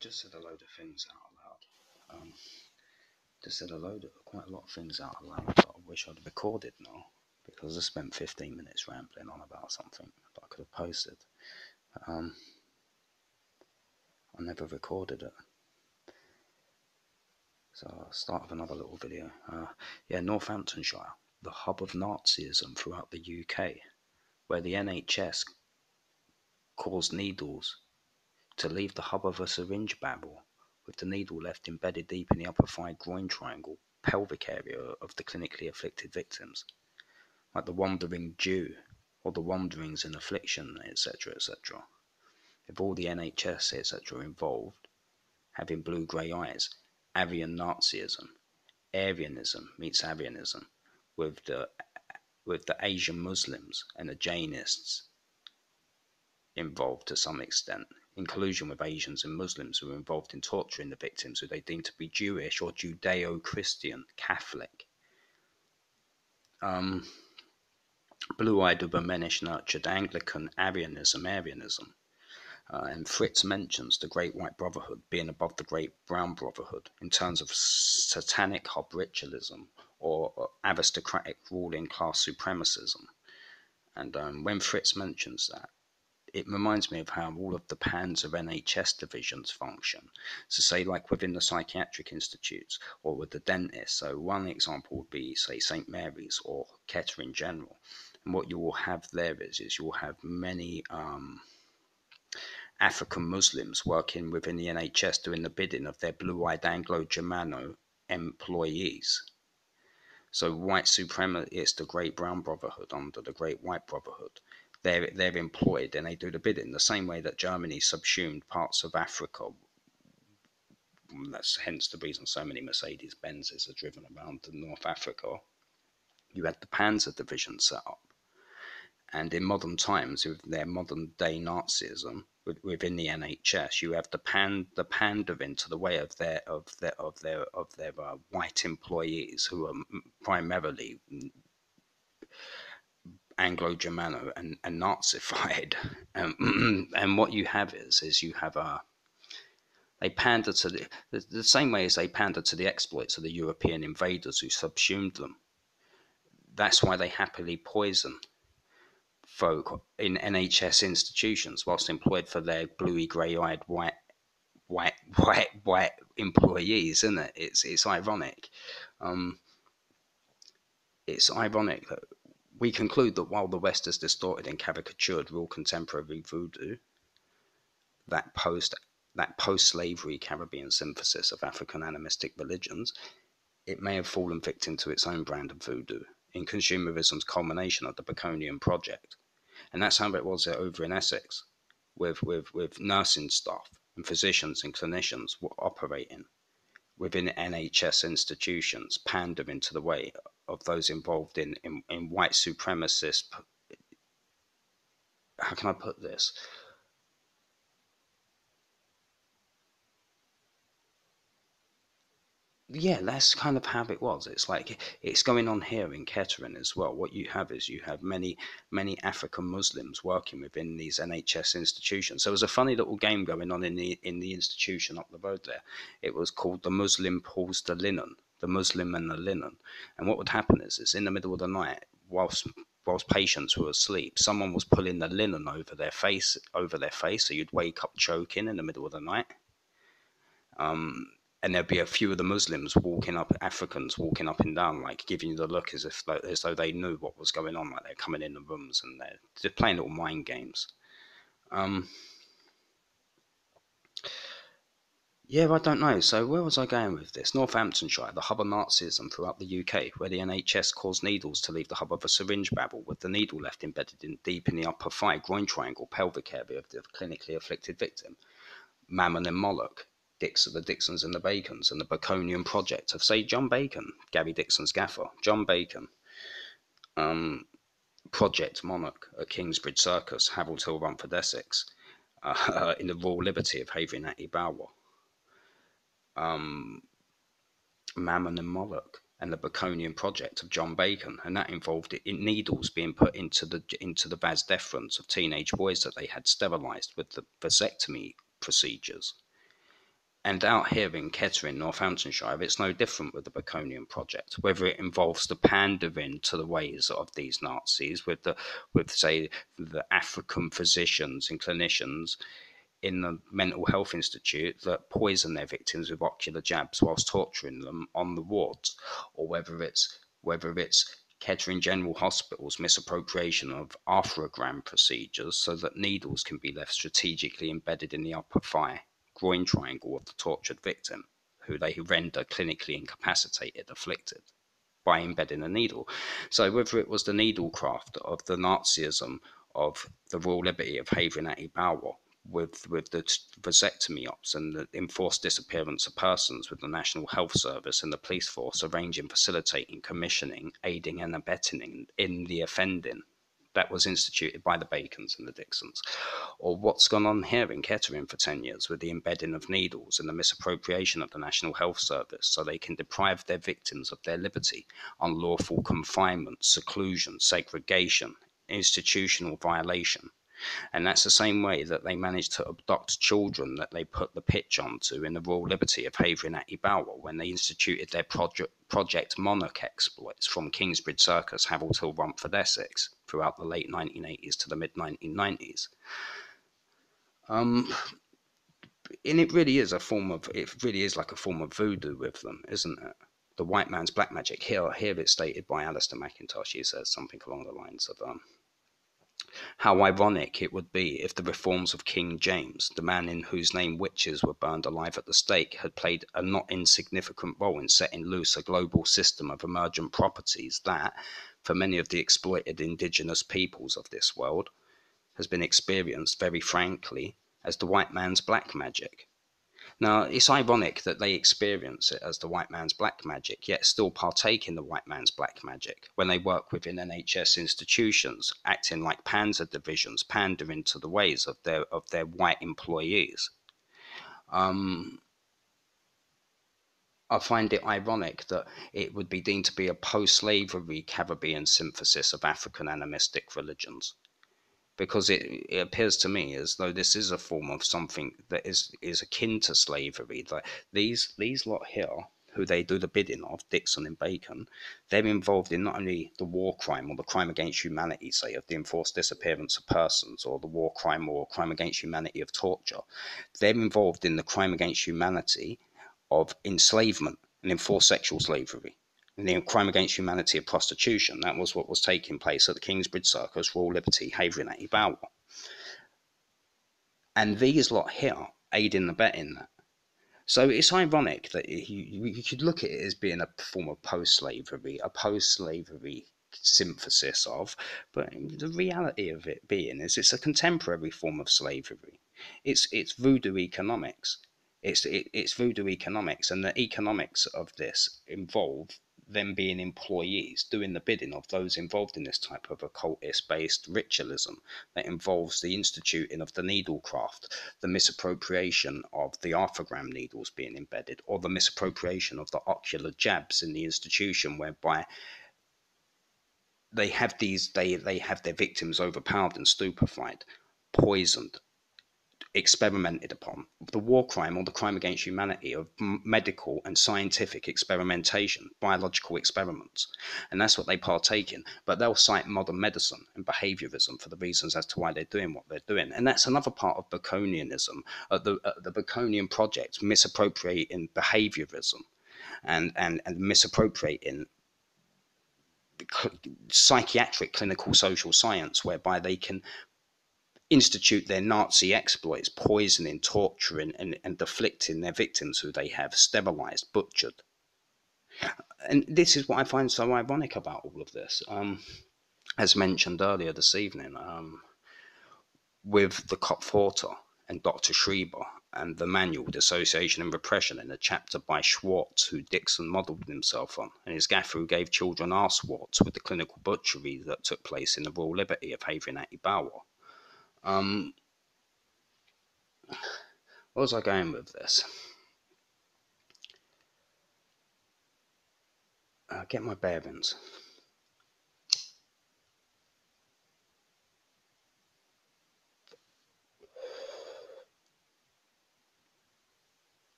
Just said a load of things out loud. Just said quite a lot of things out loud that I wish I'd recorded now, because I spent 15 minutes rambling on about something that I could have posted. I never recorded it. So I'll start with another little video. Northamptonshire, the hub of Nazism throughout the UK, where the NHS caused needles to leave the hub of a syringe barrel, with the needle left embedded deep in the upper thigh groin triangle, pelvic area of the clinically afflicted victims, like the Wandering Jew or the Wanderings in Affliction, etc., etc. With all the NHS, etc., involved, having blue-grey eyes, Aryan Nazism, Aryanism meets Aryanism, with the Asian Muslims and the Jainists involved to some extent, inclusion with Asians and Muslims who were involved in torturing the victims who they deemed to be Jewish or Judeo-Christian, Catholic. Blue-eyed Ubermenish nurtured Anglican Aryanism. And Fritz mentions the Great White Brotherhood being above the Great Brown Brotherhood in terms of satanic hub ritualism or aristocratic ruling class supremacism. And when Fritz mentions that, it reminds me of how all of the PANS of NHS divisions function. So say like within the psychiatric institutes or with the dentists. So one example would be, say, St. Mary's or Kettering General. And what you will have there is you'll have many African Muslims working within the NHS doing the bidding of their blue-eyed Anglo-Germano employees. So white supremacy is the Great Brown Brotherhood under the Great White Brotherhood. They're employed and they do the bidding the same way that Germany subsumed parts of Africa. That's hence the reason so many Mercedes Benzes are driven around North Africa. You had the Panzer division set up, and in modern times, with their modern day Nazism within the NHS, you have the pandering to the way of their white employees who are primarily Anglo-Germano and Nazified, and what you have is you have they pander to the same way as they pander to the exploits of the European invaders who subsumed them. That's why they happily poison folk in NHS institutions whilst employed for their bluey grey-eyed white employees, isn't it? It's ironic. It's ironic that we conclude that while the West has distorted and caricatured real contemporary voodoo, that post-slavery Caribbean synthesis of African animistic religions, it may have fallen victim to its own brand of voodoo in consumerism's culmination of the Baconian project. And that's how it was over in Essex, with nursing staff and physicians and clinicians operating within NHS institutions, pandering to the way of those involved in white supremacist, how can I put this? Yeah, that's kind of how it was. It's like it's going on here in Kettering as well. What you have is you have many African Muslims working within these NHS institutions. So there was a funny little game going on in the institution up the road there. It was called the Muslim Pulls the Linen, the Muslim and the Linen. And what would happen is in the middle of the night, whilst patients were asleep, someone was pulling the linen over their face, so you'd wake up choking in the middle of the night. And there'd be a few of the Muslims Africans walking up and down, like giving you the look as though they knew what was going on, like they're coming in the rooms and they're just playing little mind games. Yeah, I don't know. So where was I going with this? Northamptonshire, the hub of Nazism throughout the UK, where the NHS caused needles to leave the hub of a syringe barrel, with the needle left embedded deep in the upper thigh groin triangle pelvic area of the clinically afflicted victim. Mammon and Moloch, the Dixons and the Bacons, and the Baconian project of, say, John Bacon, Gary Dixon's gaffer, John Bacon, Project Monarch at Kingsbridge Circus, Harold Hill, Rumford, Essex, in the Royal Liberty of Havering Atty Bower, Mammon and Moloch, and the Baconian project of John Bacon, and that involved needles being put into the vas deferens of teenage boys that they had sterilised with the vasectomy procedures. And out here in Kettering, Northamptonshire, it's no different with the Baconian project. Whether it involves the pandering to the ways of these Nazis, with say the African physicians and clinicians in the mental health institute that poison their victims with ocular jabs whilst torturing them on the wards, or whether it's Kettering General Hospital's misappropriation of arthrogram procedures so that needles can be left strategically embedded in the upper thigh groin triangle of the tortured victim, who they render clinically incapacitated, afflicted by embedding a needle. So whether it was the needlecraft of the Nazism of the Royal Liberty of Havering at Ibawa, with the vasectomy ops and the enforced disappearance of persons with the National Health Service and the police force arranging, facilitating, commissioning, aiding and abetting in the offending that was instituted by the Bacons and the Dixons, or what's gone on here in Kettering for 10 years with the embedding of needles and the misappropriation of the National Health Service so they can deprive their victims of their liberty, unlawful confinement, seclusion, segregation, institutional violation. And that's the same way that they managed to abduct children that they put the pitch onto in the Royal Liberty of Havering at Ibawa when they instituted their Project Monarch exploits from Kingsbridge Circus, Harold Hill, Romford, Essex, throughout the late 1980s to the mid 1990s. And it really is like a form of voodoo with them, isn't it? The white man's black magic. Here it's stated by Alistair McIntosh. He says something along the lines of, how ironic it would be if the reforms of King James, the man in whose name witches were burned alive at the stake, had played a not insignificant role in setting loose a global system of emergent properties that, for many of the exploited indigenous peoples of this world, has been experienced very frankly as the white man's black magic. Now, it's ironic that they experience it as the white man's black magic, yet still partake in the white man's black magic when they work within NHS institutions, acting like panzer divisions, pandering to the ways of their white employees. I find it ironic that it would be deemed to be a post-slavery Caribbean synthesis of African animistic religions, because it appears to me as though this is a form of something that is akin to slavery. Like these lot here, who they do the bidding of, Dixon and Bacon, they're involved in not only the war crime or the crime against humanity, say, of the enforced disappearance of persons, or the war crime or crime against humanity of torture. They're involved in the crime against humanity of enslavement and enforced sexual slavery, and the crime against humanity of prostitution. That was what was taking place at the Kingsbridge Circus, Royal Liberty, Havering at Ibawa. And these lot here aid in abetting that. So it's ironic that you could look at it as being a form of post-slavery synthesis of, but the reality of it being is it's a contemporary form of slavery. It's voodoo economics. It's voodoo economics, and the economics of this involve them being employees doing the bidding of those involved in this type of occultist-based ritualism that involves the instituting of the needlecraft, the misappropriation of the arthrogram needles being embedded, or the misappropriation of the ocular jabs in the institution, whereby they have their victims overpowered and stupefied, poisoned, experimented upon. The war crime or the crime against humanity of medical and scientific experimentation, biological experiments. And that's what they partake in. But they'll cite modern medicine and behaviorism for the reasons as to why they're doing what they're doing. And that's another part of Baconianism, the Baconian project misappropriating behaviorism and misappropriating psychiatric clinical social science, whereby they can institute their Nazi exploits, poisoning, torturing, and deflecting their victims who they have sterilized, butchered. And this is what I find so ironic about all of this. As mentioned earlier this evening, with the Kopfhorter and Dr. Schreiber and the manual Dissociation and Repression in a chapter by Schwartz, who Dixon modelled himself on, and his gaffer who gave children arsewarts with the clinical butchery that took place in the Royal Liberty of Havering at Ibawa. Where was I going with this? Get my bearings.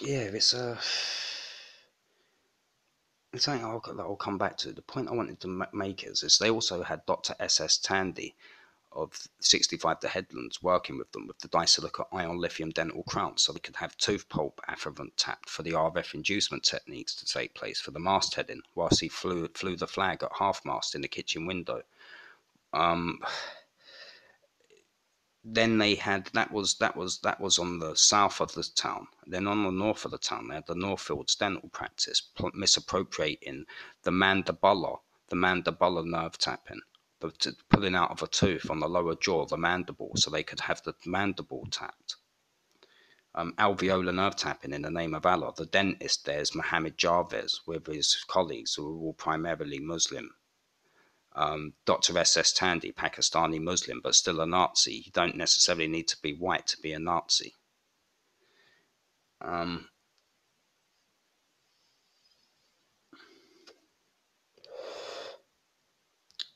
yeah, it's something that I'll come back to. The point I wanted to make is they also had Dr. S.S. Tandy of 65 The Headlands working with them with the disilicate ion lithium dental crown so they could have tooth pulp afferent tapped for the RF inducement techniques to take place for the mastheading whilst he flew the flag at half mast in the kitchen window. Um, then they had that was on the south of the town. Then on the north of the town, they had the Northfields dental practice misappropriating the mandibular nerve tapping, the pulling out of a tooth on the lower jaw, the mandible, so they could have the mandible tapped. Alveolar nerve tapping in the name of Allah. The dentist there is Mohammed Jarvis with his colleagues who were all primarily Muslim. Dr. S.S. Tandy, Pakistani Muslim, but still a Nazi. You don't necessarily need to be white to be a Nazi. Um,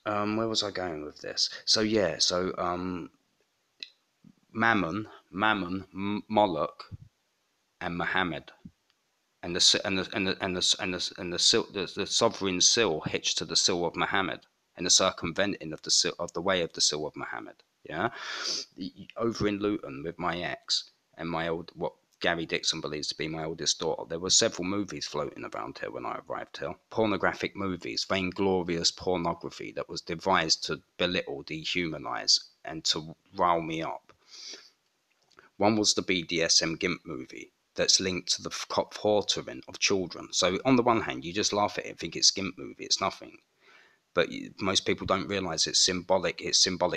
where was I going with this? So yeah, Mammon, Moloch, and Muhammad, and the sovereign seal hitched to the seal of Muhammad, and the circumventing of the seal, of the way of the seal of Muhammad. Yeah, over in Luton with my ex and my old what Gary Dixon believes to be my oldest daughter. There were several movies floating around here when I arrived here. Pornographic movies, vainglorious pornography that was devised to belittle, dehumanize, and to rile me up. One was the BDSM GIMP movie that's linked to the cop torturing of children. So on the one hand, you just laugh at it and think it's GIMP movie, it's nothing. But most people don't realize its symbolic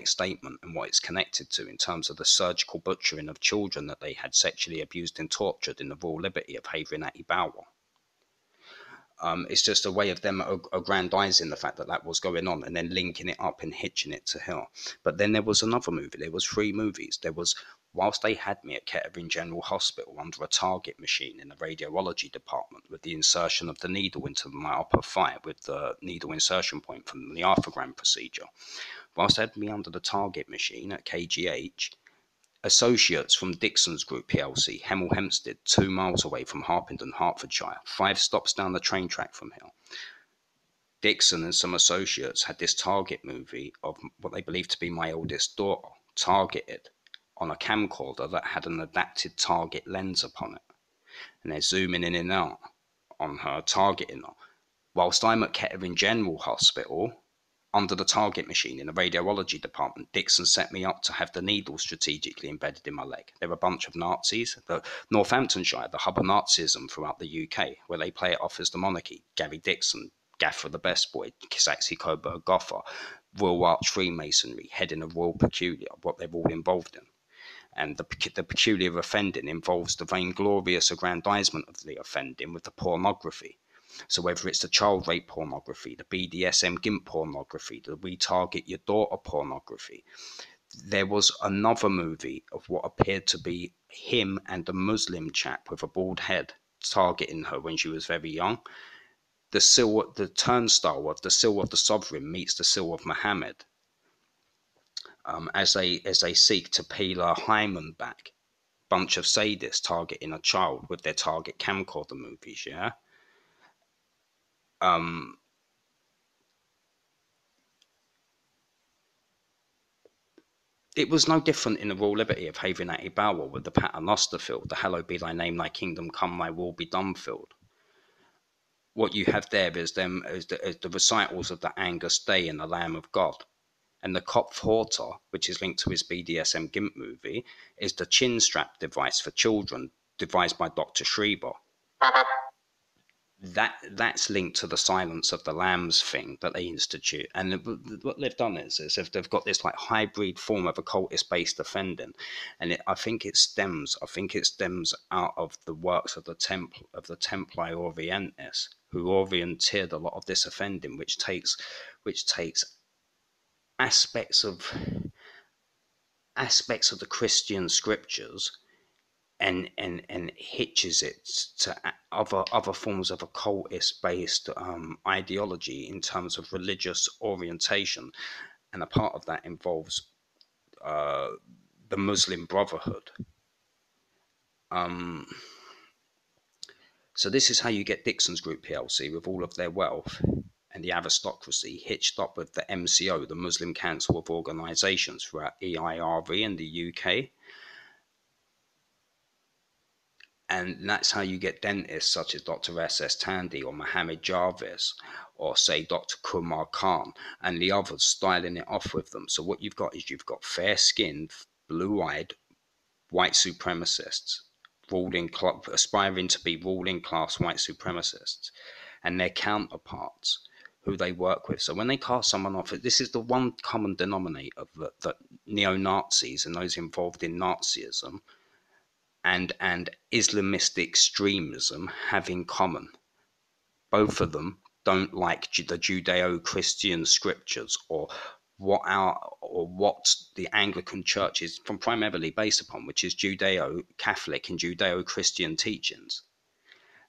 statement and what it's connected to in terms of the surgical butchering of children that they had sexually abused and tortured in the Royal Liberty of Havering at Ibawa. It's just a way of them aggrandizing the fact that that was going on and then linking it up and hitching it to Hill. But then there was another movie. There was three movies. There was whilst they had me at Kettering General Hospital under a target machine in the radiology department with the insertion of the needle into my upper thigh with the needle insertion point from the arthrogram procedure. Whilst they had me under the target machine at KGH, associates from Dixon's Group plc, Hemel Hempstead, 2 miles away from Harpenden, Hertfordshire, 5 stops down the train track from here. Dixon and some associates had this target movie of what they believed to be my oldest daughter, targeted on a camcorder that had an adapted target lens upon it. And they're zooming in and out on her, targeting her. Whilst I'm at Kettering General Hospital, under the target machine in the radiology department, Dixon set me up to have the needle strategically embedded in my leg. They're a bunch of Nazis. The Northamptonshire, the hub of Nazism throughout the UK, where they play it off as the monarchy. Gary Dixon, Gaffer the Best Boy, Saxe Coburg Goffer, Royal Arch Freemasonry, heading of Royal Peculiar, what they're all involved in. And the peculiar offending involves the vainglorious aggrandizement of the offending with the pornography. So whether it's the child rape pornography, the BDSM GIMP pornography, the we target your daughter pornography. There was another movie of what appeared to be him and a Muslim chap with a bald head targeting her when she was very young. The turnstile of the seal of the sovereign meets the seal of Muhammad, as they seek to peel her hymen back. Bunch of sadists targeting a child with their target camcorder movies, yeah. Um, It was no different in the Royal Liberty of Havering at Ibawa with the Paternoster field, the Hallowed be thy name, thy kingdom come, thy will be done field. What you have there is the recitals of the Angus Day and the Lamb of God. And the Kopf Horter, which is linked to his BDSM GIMP movie, is the chin strap device for children devised by Dr. Schreiber. That's linked to the Silence of the Lambs thing that they institute, and what they've done is if they've got this like hybrid form of occultist based offending, and I think it stems out of the works of the Templi Orientis, who orienteered a lot of this offending, which takes aspects of the Christian scriptures and hitches it to other forms of occultist based ideology in terms of religious orientation, and a part of that involves the Muslim Brotherhood. Um, So this is how you get Dixon's Group PLC with all of their wealth and the aristocracy hitched up with the MCO, the Muslim Council of Organisations throughout EIRV in the UK. And that's how you get dentists such as Dr. S.S. Tandy or Mohammed Jarvis or say Dr. Kumar Khan and the others styling it off with them. So what you've got is you've got fair-skinned, blue-eyed white supremacists aspiring to be ruling class white supremacists and their counterparts who they work with. So when they cast someone off, this is the one common denominator that neo-Nazis and those involved in Nazism and Islamist extremism have in common. Both of them don't like the Judeo-Christian scriptures or what the Anglican Church is primarily based upon, which is Judeo-Catholic and Judeo-Christian teachings.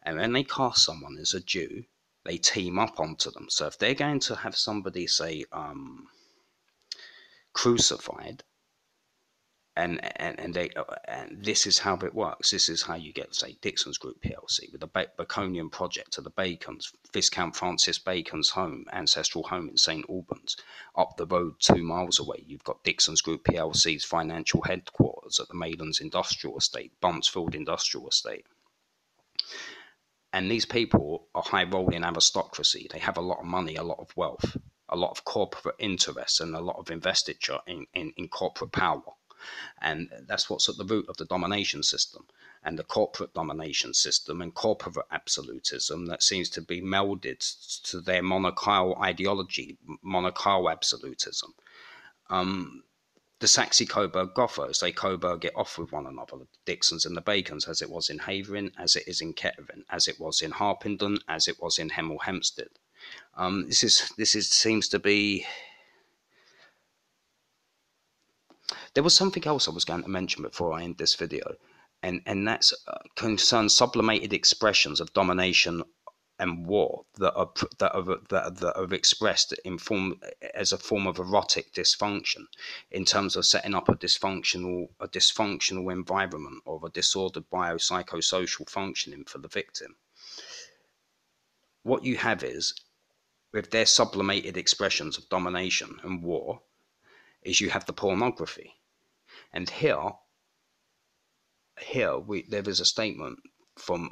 And when they cast someone as a Jew, they team up onto them. So if they're going to have somebody say crucified, and this is how it works. This is how you get, say, Dixon's Group PLC with the Baconian project to the Bacons, Viscount Francis Bacon's home, ancestral home in St Albans. Up the road 2 miles away, you've got Dixon's Group PLC's financial headquarters at the Maidlands Industrial Estate, Buncefield Industrial Estate. And these people are high-rolling aristocracy. They have a lot of money, a lot of wealth, a lot of corporate interests, and a lot of investiture in corporate power. And that's what's at the root of the domination system and the corporate domination system and corporate absolutism that seems to be melded to their monarchical ideology, monarchical absolutism. The Saxe-Coburg Gothos, they Coburg it off with one another, the Dixons and the Bacons, as it was in Havering, as it is in Kettering, as it was in Harpenden, as it was in Hemel Hempstead. This seems to be. There was something else I was going to mention before I end this video, and that's concerns sublimated expressions of domination and war that are expressed as a form of erotic dysfunction, in terms of setting up a dysfunctional environment or a disordered biopsychosocial functioning for the victim. What you have is, with their sublimated expressions of domination and war, is you have the pornography. And here there is a statement from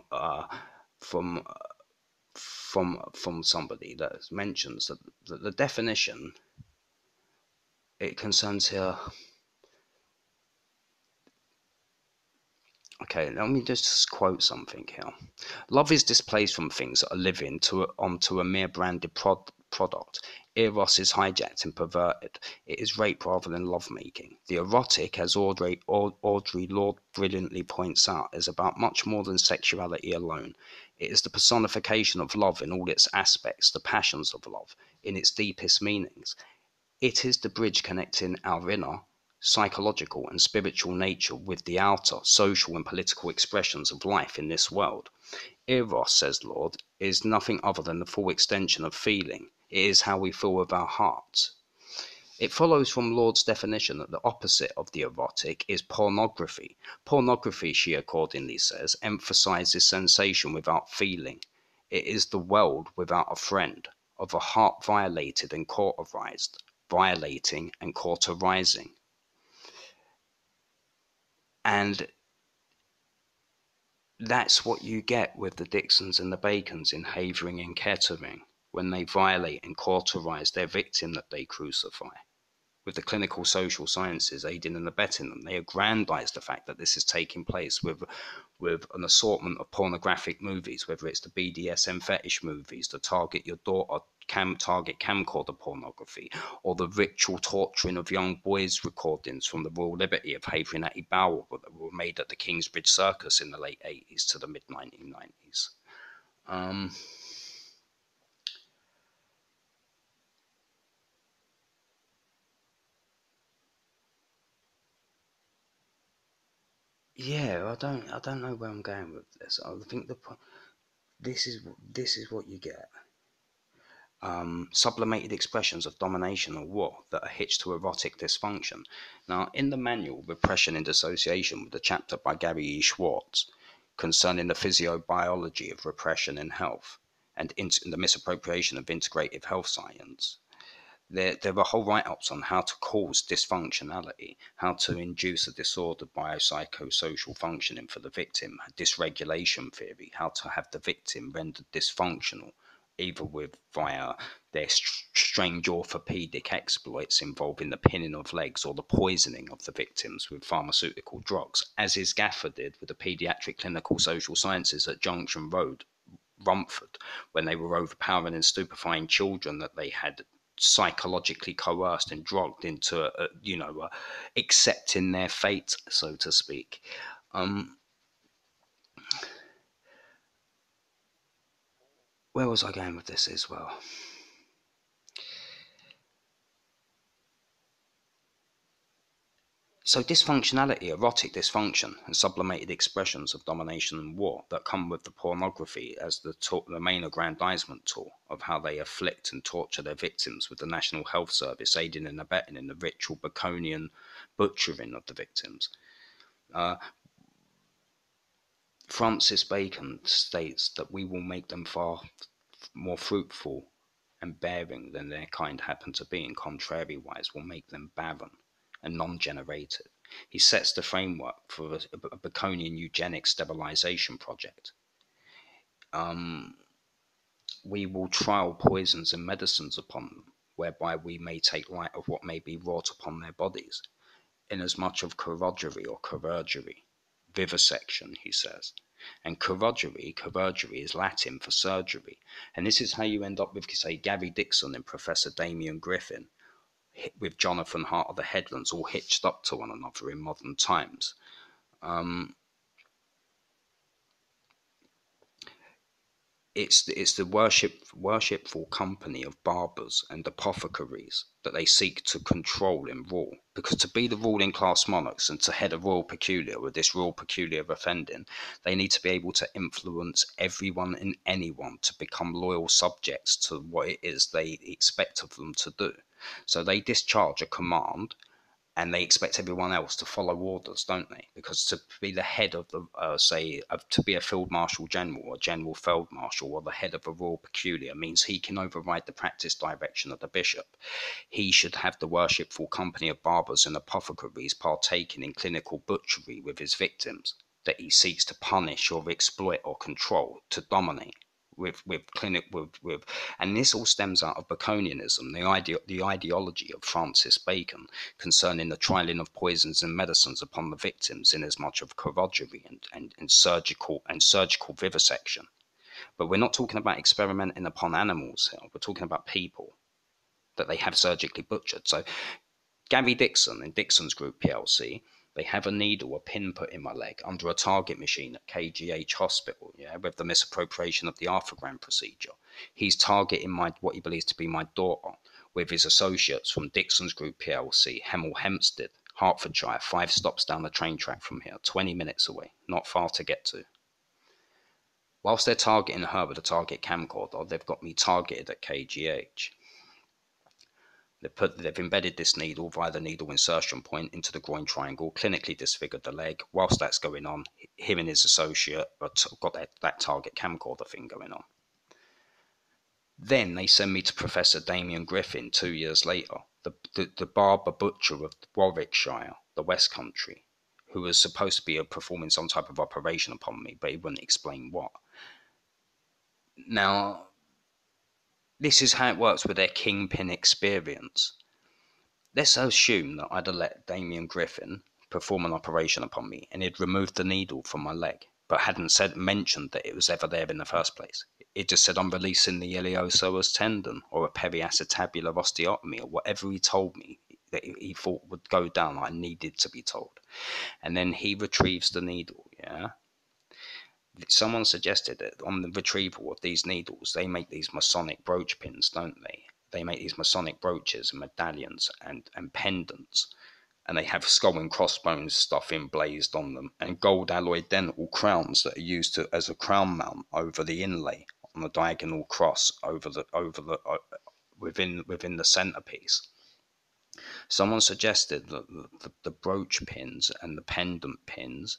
somebody that mentions that the definition it concerns here. Okay, let me just quote something here. Love is displaced from things that are living onto a mere branded product. Eros is hijacked and perverted. It is rape rather than lovemaking. The erotic, as Audre Lorde brilliantly points out, is about much more than sexuality alone. It is the personification of love in all its aspects, the passions of love, in its deepest meanings. It is the bridge connecting our inner, psychological and spiritual nature with the outer, social and political expressions of life in this world. Eros, says Lorde, is nothing other than the full extension of feeling. It is how we feel with our hearts. It follows from Lorde's definition that the opposite of the erotic is pornography. Pornography, she accordingly says, emphasizes sensation without feeling. It is the world without a friend, of a heart violated and cauterized, violating and cauterizing. And that's what you get with the Dixons and the Bacons in Havering and Kettering, when they violate and cauterize their victim that they crucify. With the clinical social sciences aiding and abetting them, they aggrandize the fact that this is taking place with an assortment of pornographic movies, whether it's the BDSM fetish movies, the target your daughter target camcorder pornography, or the ritual torturing of young boys recordings from the Royal Liberty of Havering at Bower that were made at the Kingsbridge Circus in the late 80s to the mid 1990s. Yeah, I don't know where I'm going with this. I think this is what you get. Sublimated expressions of domination or war that are hitched to erotic dysfunction. Now, in the manual Repression in Dissociation, with the chapter by Gary E. Schwartz, concerning the physiobiology of repression in health and the misappropriation of integrative health science. There are whole write-ups on how to cause dysfunctionality, how to induce a disordered biopsychosocial functioning for the victim, dysregulation theory, how to have the victim rendered dysfunctional, either via their strange orthopedic exploits involving the pinning of legs or the poisoning of the victims with pharmaceutical drugs, as is Gaffer did with the Paediatric Clinical Social Sciences at Junction Road, Romford, when they were overpowering and stupefying children that they had psychologically coerced and drugged into, accepting their fate, so to speak. Where was I going with this as well? So dysfunctionality, erotic dysfunction, and sublimated expressions of domination and war that come with the pornography as the main aggrandizement tool of how they afflict and torture their victims, with the National Health Service aiding and abetting in the ritual Baconian butchering of the victims. Francis Bacon states that we will make them far more fruitful and bearing than their kind happen to be, and contrariwise will make them barren and non-generative. He sets the framework for a Baconian eugenic sterilization project. We will trial poisons and medicines upon them, whereby we may take light of what may be wrought upon their bodies, inasmuch of corrogery or chirurgery, vivisection, he says. And chirurgery is Latin for surgery. And this is how you end up with, say, Gary Dixon and Professor Damien Griffin, with Jonathan Hart of the Headlands, all hitched up to one another in modern times. It's the worshipful company of barbers and apothecaries that they seek to control and rule. Because to be the ruling class monarchs and to head a royal peculiar with this royal peculiar of offending, they need to be able to influence everyone and anyone to become loyal subjects to what it is they expect of them to do. So they discharge a command, and they expect everyone else to follow orders, don't they? Because to be the head of the, to be a field marshal general or general feld marshal or the head of a royal peculiar means he can override the practice direction of the bishop. He should have the worshipful company of barbers and apothecaries partaking in clinical butchery with his victims that he seeks to punish or exploit or control, to dominate. And this all stems out of Baconianism, the ideology of Francis Bacon concerning the trialing of poisons and medicines upon the victims, inasmuch of chirurgery and surgical vivisection. But we're not talking about experimenting upon animals here. We're talking about people that they have surgically butchered. So Gary Dixon and Dixon's Group PLC, they have a needle, a pin put in my leg under a target machine at KGH Hospital, with the misappropriation of the arthrogram procedure. He's targeting what he believes to be my daughter with his associates from Dixon's Group PLC, Hemel Hempstead, Hertfordshire, 5 stops down the train track from here, 20 minutes away, not far to get to. Whilst they're targeting her with a target camcorder, they've got me targeted at KGH. They've embedded this needle via the needle insertion point into the groin triangle, clinically disfigured the leg. Whilst that's going on, him and his associate have got that target camcorder thing going on. Then they send me to Professor Damien Griffin 2 years later, the barber butcher of Warwickshire, the West Country, who was supposed to be performing some type of operation upon me, but he wouldn't explain what. Now, this is how it works with their kingpin experience. Let's assume that I'd have let Damien Griffin perform an operation upon me and he'd removed the needle from my leg, but hadn't mentioned that it was ever there in the first place. It just said, I'm releasing the iliopsoas tendon or a periacetabular osteotomy or whatever he told me that he thought would go down, I needed to be told. And then he retrieves the needle, Someone suggested that on the retrieval of these needles, they make these Masonic brooch pins, don't they? They make these Masonic brooches and medallions and pendants, and they have skull and crossbones stuff emblazed on them, and gold alloy dental crowns that are used as a crown mount over the inlay on the diagonal cross within the centerpiece. Someone suggested that the brooch pins and the pendant pins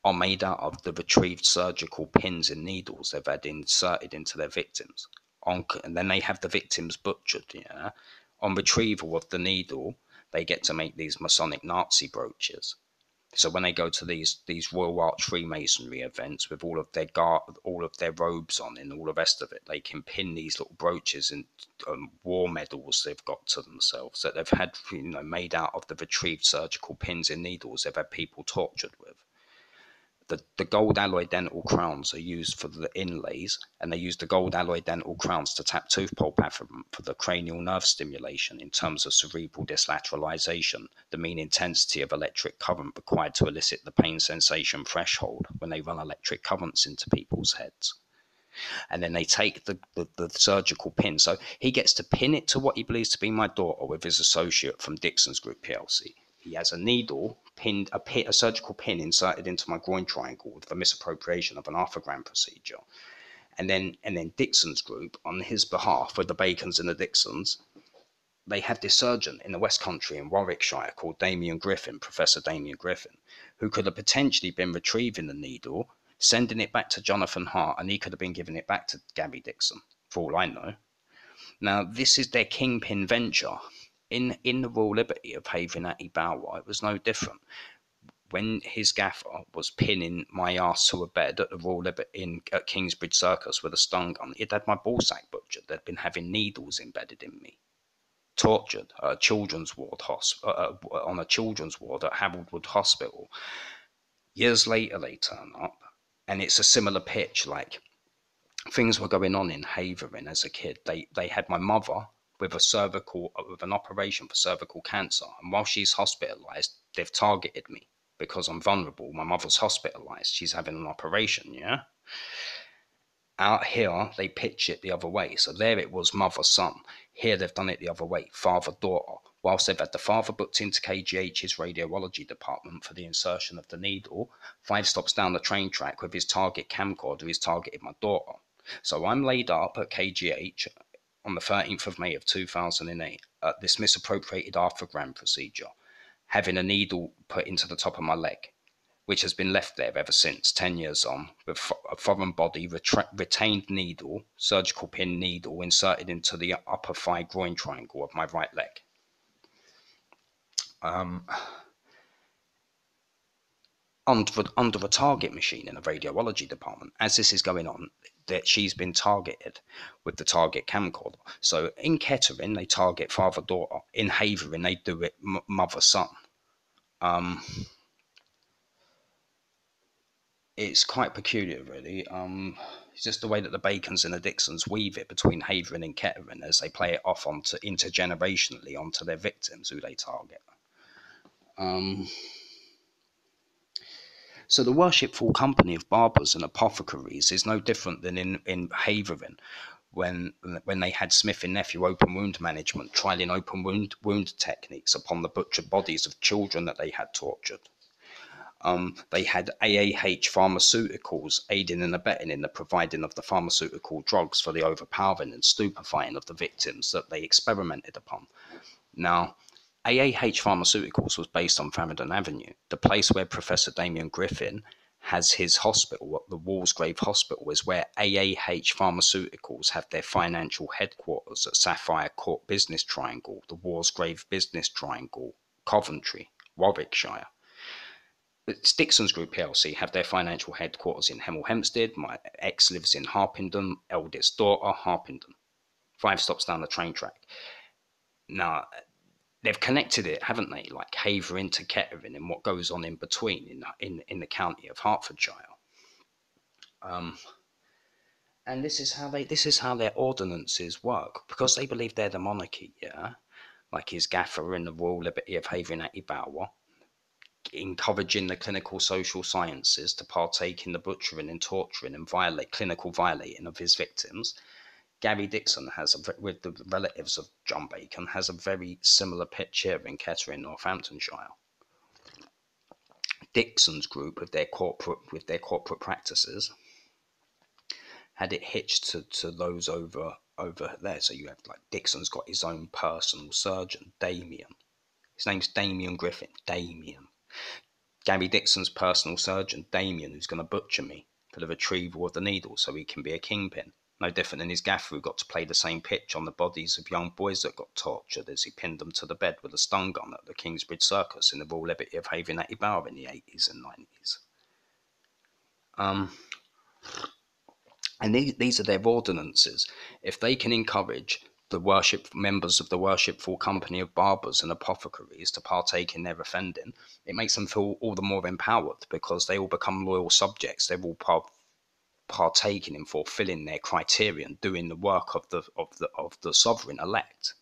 are made out of the retrieved surgical pins and needles they've had inserted into their victims. And then they have the victims butchered. Yeah, on retrieval of the needle, they get to make these Masonic Nazi brooches. So when they go to these Royal Arch Freemasonry events with all of their robes on and all the rest of it, they can pin these little brooches and war medals they've got to themselves that they've had, made out of the retrieved surgical pins and needles they've had people tortured with. The gold alloy dental crowns are used for the inlays, and they use the gold alloy dental crowns to tap tooth pulp afferent for the cranial nerve stimulation in terms of cerebral dyslateralization, the mean intensity of electric current required to elicit the pain sensation threshold when they run electric currents into people's heads. And then they take the surgical pin. So he gets to pin it to what he believes to be my daughter with his associate from Dixon's Group PLC. He has a needle pinned, a surgical pin inserted into my groin triangle with the misappropriation of an arthrogram procedure. And then Dixon's Group, on his behalf, with the Bacons and the Dixons, they had this surgeon in the West Country in Warwickshire called Damien Griffin, Professor Damien Griffin, who could have potentially been retrieving the needle, sending it back to Jonathan Hart, and he could have been giving it back to Gabby Dixon, for all I know. Now, this is their kingpin venture. In the Royal Liberty of Havering Atty Bower, it was no different. When his gaffer was pinning my ass to a bed at the Royal Liberty at Kingsbridge Circus with a stun gun, he'd had my ballsack butchered. They'd been having needles embedded in me, tortured at a children's ward on a children's ward at Haroldwood Hospital. Years later, they turn up, and it's a similar pitch. Like, things were going on in Havering as a kid. They had my mother with an operation for cervical cancer, and while she's hospitalised, they've targeted me because I'm vulnerable. My mother's hospitalised. She's having an operation. Yeah. Out here, they pitch it the other way. So there it was mother-son. Here they've done it the other way, father-daughter. Whilst they've had the father booked into KGH's radiology department for the insertion of the needle, 5 stops down the train track with his target camcorder, he's targeted my daughter. So I'm laid up at KGH on the 13th of May of 2008 at this misappropriated arthrogram procedure, having a needle put into the top of my leg, which has been left there ever since, 10 years on, with a foreign body retained needle, surgical pin needle, inserted into the upper thigh groin triangle of my right leg. Under a target machine in the radiology department, as this is going on, that she's been targeted with the target camcorder. So in Kettering, they target father-daughter. In Havering, they do it mother-son. It's quite peculiar, really. It's just the way that the Bacons and the Dixons weave it between Havering and Kettering as they play it off intergenerationally onto their victims who they target. So the worshipful company of barbers and apothecaries is no different than in Havering, when they had Smith and Nephew open wound management trialing open wound techniques upon the butchered bodies of children that they had tortured. They had AAH Pharmaceuticals aiding and abetting in the providing of the pharmaceutical drugs for the overpowering and stupefying of the victims that they experimented upon. Now, AAH Pharmaceuticals was based on Farringdon Avenue, the place where Professor Damien Griffin has his hospital. At the Walsgrave Hospital is where AAH Pharmaceuticals have their financial headquarters at Sapphire Court Business Triangle, the Walsgrave Business Triangle, Coventry, Warwickshire. Dixon's Group PLC have their financial headquarters in Hemel Hempstead. My ex lives in Harpenden, eldest daughter, Harpenden. 5 stops down the train track. Now, they've connected it, haven't they? Like Havering to Kettering and what goes on in between in the county of Hertfordshire. And this is how their ordinances work, because they believe they're the monarchy. Yeah, like his gaffer in the Royal Liberty of Havering Atty Bower, encouraging the clinical social sciences to partake in the butchering and torturing and clinical violating of his victims. Gary Dixon with the relatives of John Bacon, has a very similar pitch here in Kettering, Northamptonshire. Dixon's Group, with their corporate practices, had it hitched to those over there. So you have, like, Dixon's got his own personal surgeon, Damien. His name's Damien Griffin. Damien. Gary Dixon's personal surgeon, Damien, who's going to butcher me for the retrieval of the needle so he can be a kingpin. No different than his gaffer who got to play the same pitch on the bodies of young boys that got tortured as he pinned them to the bed with a stun gun at the Kingsbridge Circus in the Royal Liberty of Haven at Ibarra in the 80s and 90s. And these are their ordinances. If they can encourage the members of the worshipful company of barbers and apothecaries to partake in their offending, it makes them feel all the more empowered because they all become loyal subjects. They're all partaking in fulfilling their criterion, doing the work of the sovereign elect.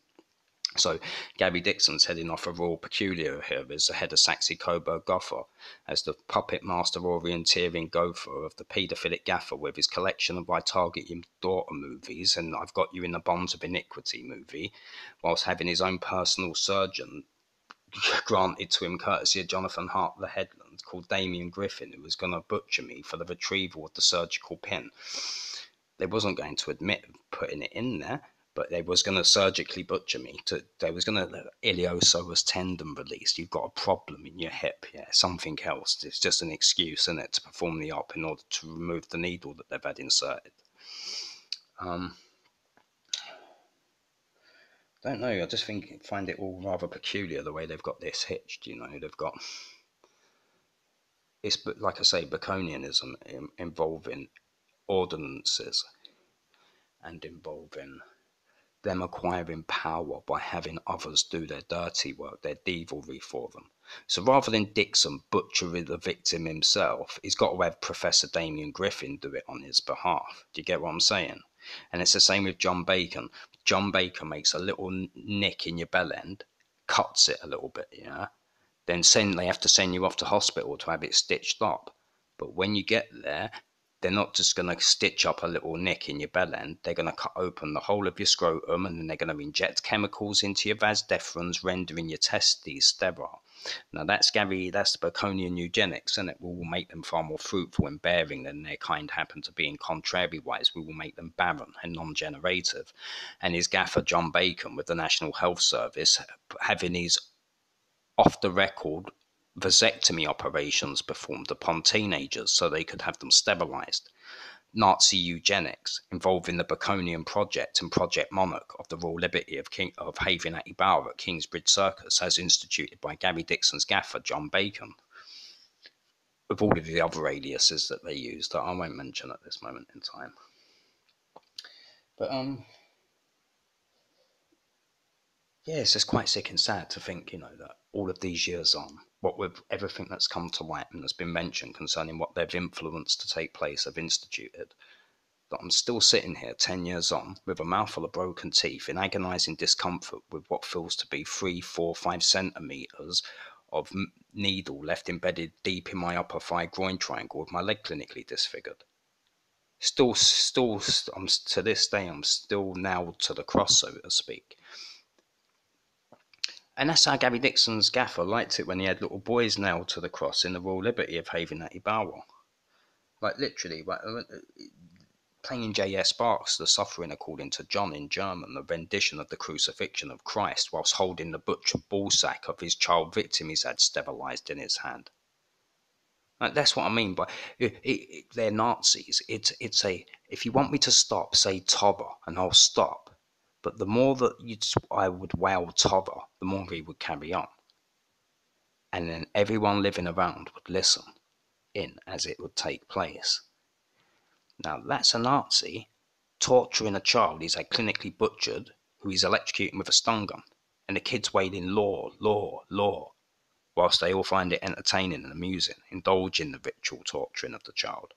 So Gary Dixon's heading off a Royal Peculiar here as the head of Saxe Coburg Gopher, as the puppet master orienteering gopher of the paedophilic gaffer with his collection of I Target Your Daughter movies and I've Got You in the Bonds of Iniquity movie, whilst having his own personal surgeon granted to him courtesy of Jonathan Hart the Headland called Damien Griffin, who was going to butcher me for the retrieval of the surgical pin. They wasn't going to admit putting it in there, but they was going to surgically butcher me. They was going to iliopsoas tendon release. You've got a problem in your hip, yeah, something else. It's just an excuse, isn't it, to perform the op in order to remove the needle that they've had inserted. Don't know. I just find it all rather peculiar the way they've got this hitched. You know, they've got it's like I say, Baconianism involving ordinances and involving them acquiring power by having others do their dirty work, their devilry for them. So rather than Dixon butchering the victim himself, he's got to have Professor Damien Griffin do it on his behalf. Do you get what I'm saying? And it's the same with John Bacon. John Bacon makes a little nick in your bell end, cuts it a little bit, yeah? Then they have to send you off to hospital to have it stitched up. But when you get there, they're not just going to stitch up a little nick in your bell end. They're going to cut open the whole of your scrotum and then they're going to inject chemicals into your vas deferens, rendering your testes sterile. Now that's the Baconian eugenics, and it will make them far more fruitful and bearing than their kind happen to be. In contrariwise, we will make them barren and non-generative. And his gaffer John Bacon with the National Health Service having his off the record vasectomy operations performed upon teenagers so they could have them sterilized. Nazi eugenics involving the Baconian Project and Project Monarch of the Royal Liberty of Haven at Ibarra at Kingsbridge Circus, as instituted by Gary Dixon's gaffer John Bacon, with all of the other aliases that they used that I won't mention at this moment in time. But yeah, it's just quite sick and sad to think, you know, that all of these years on, what with everything that's come to light and that's been mentioned concerning what they've influenced to take place, have instituted, that I'm still sitting here 10 years on with a mouthful of broken teeth in agonising discomfort with what feels to be 3, 4, 5 centimetres of needle left embedded deep in my upper thigh groin triangle with my leg clinically disfigured. Still, to this day, I'm still nailed to the cross, so to speak. And that's how Gary Dixon's gaffer liked it when he had little boys nailed to the cross in the Royal Liberty of Haven at Ibarra. Like literally, playing J.S. Bach's The Suffering According to John in German, the rendition of the crucifixion of Christ, whilst holding the butchered ballsack of his child victim he's had sterilised in his hand. Like, that's what I mean by they're Nazis. If you want me to stop, say Tobber, and I'll stop. But the more that I would wow Tobber, the more he would carry on. And then everyone living around would listen in as it would take place. Now, that's a Nazi torturing a child he's had clinically butchered, who he's electrocuting with a stun gun. And the kids wailing, law, law, law, whilst they all find it entertaining and amusing, indulge in the ritual torturing of the child.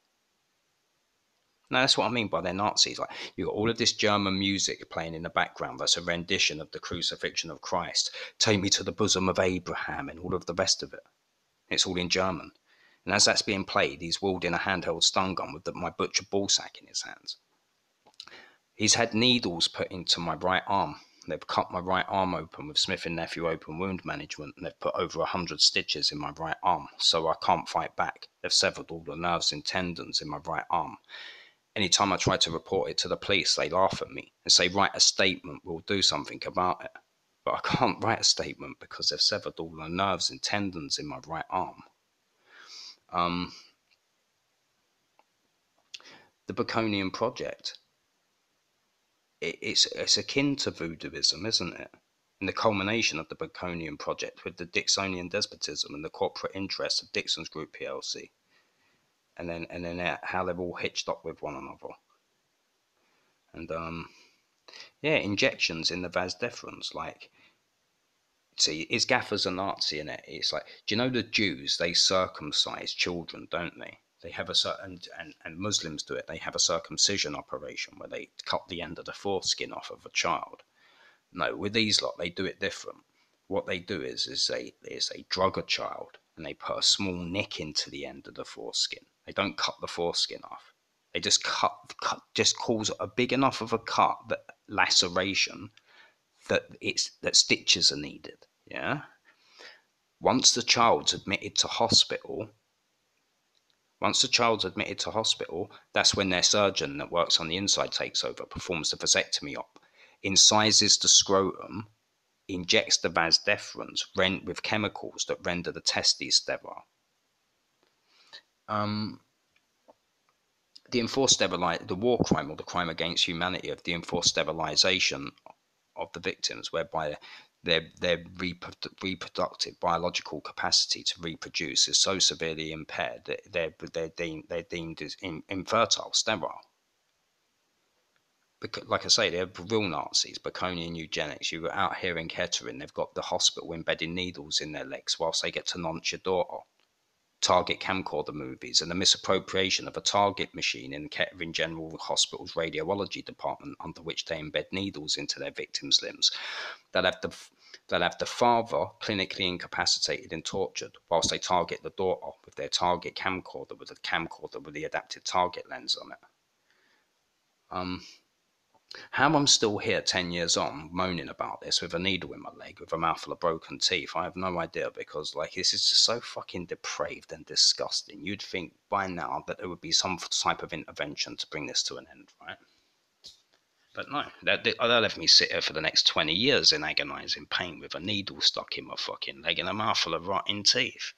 Now, that's what I mean by they're Nazis. Like, you've got all of this German music playing in the background that's a rendition of the crucifixion of Christ, Take Me to the Bosom of Abraham, and all of the rest of it. It's all in German. And as that's being played, he's wielding a handheld stun gun with my butcher ballsack in his hands. He's had needles put into my right arm. They've cut my right arm open with Smith & Nephew open wound management, and they've put over 100 stitches in my right arm, so I can't fight back. They've severed all the nerves and tendons in my right arm. Anytime I try to report it to the police, they laugh at me and say, write a statement, we'll do something about it. But I can't write a statement because they've severed all the nerves and tendons in my right arm. The Baconian Project, it's akin to voodooism, isn't it? And the culmination of the Baconian Project with the Dixonian despotism and the corporate interests of Dixon's Group PLC, and then how they're all hitched up with one another. And yeah, injections in the vas deferens, like, see, is Gaffer's a Nazi in it? It's like, do you know the Jews? They circumcise children, don't they? They have a certain, and Muslims do it. They have a circumcision operation where they cut the end of the foreskin off of a child. No, with these lot, they do it different. What they do is they drug a child and they put a small nick into the end of the foreskin. They don't cut the foreskin off. They just just cause a big enough of a cut, that laceration, that stitches are needed. Yeah. Once the child's admitted to hospital, that's when their surgeon that works on the inside takes over, performs the vasectomy op, incises the scrotum, injects the vas deferens with chemicals that render the testes sterile. The war crime, or the crime against humanity of the enforced sterilization of the victims, whereby their reproductive biological capacity to reproduce is so severely impaired that they're deemed as infertile, sterile. Because, like I say, they're real Nazis, Baconian eugenics. You're out here in Kettering, they've got the hospital embedding needles in their legs whilst they get to nonce your daughter. Target camcorder movies and the misappropriation of a target machine in Kettering General Hospital's radiology department, under which they embed needles into their victims' limbs. They'll have the father clinically incapacitated and tortured whilst they target the daughter with their target camcorder, with a camcorder with the adaptive target lens on it. How I'm still here 10 years on moaning about this with a needle in my leg with a mouthful of broken teeth, I have no idea, because like, this is just so fucking depraved and disgusting. You'd think by now that there would be some type of intervention to bring this to an end, right? But no, they'll let me sit here for the next 20 years in agonising pain with a needle stuck in my fucking leg and a mouthful of rotting teeth.